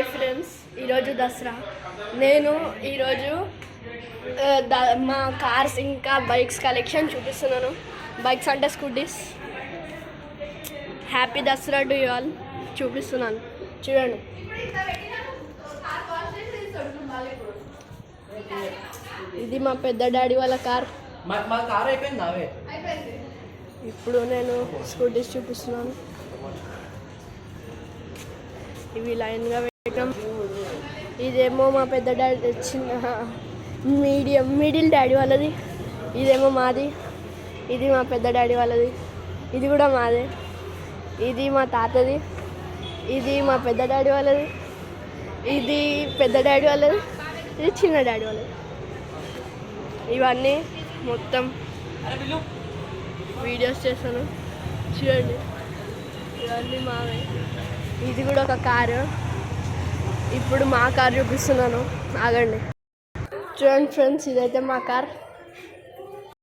Hi friends, ఈరోజు దసరా. నేను ఈరోజు మా కార్స్ ఇంకా బైక్స్ కలెక్షన్ చూపిస్తున్నాను. బైక్స్ అంటే scooties. Happy Dasara to you all చూపిస్తున్నాను, చూడండి. ఇది మా పెద్ద డాడీ వాళ్ళ కార్. ఇప్పుడు నేను స్కూటీస్ చూపిస్తున్నాను. ఇవి లైన్గా వేయటం. ఇదేమో మా పెద్ద డాడీ, చిన్న మిడిల్ డాడీ వాళ్ళది. ఇదేమో మాది. ఇది మా పెద్ద డాడీ వాళ్ళది. ఇది కూడా మాదే. ఇది మా తాతది. ఇది మా పెద్ద డాడీ వాళ్ళది. ఇది పెద్ద డాడీ వాళ్ళది. ఇది చిన్న డాడీ వాళ్ళది. ఇవన్నీ మొత్తం వీడియోస్ చేస్తాను, చూడండి. ఇవన్నీ మావే. ఇది కూడా ఒక కారు. ఇప్పుడు మా కార్ చూపిస్తున్నాను, ఆగండి. చూడండి ఫ్రెండ్స్, ఇదైతే మా కార్.